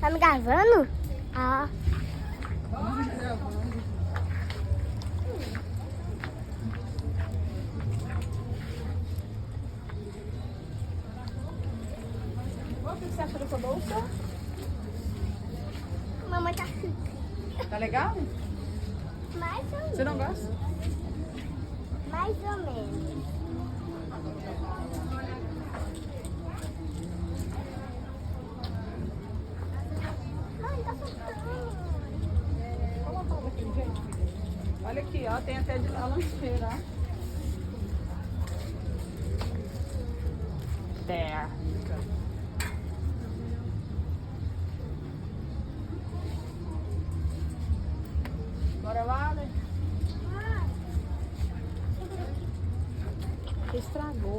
Tá me gravando? Ah. O que você acha da sua bolsa? Mamãe tá chique. Tá legal? Mais ou menos. Você não gosta? Mais ou menos. Mãe, tá soltando. Coloca ela daquele jeito. Olha aqui, ó. Tem até a lancheira, ó. There. Bora lá, né? Estragou.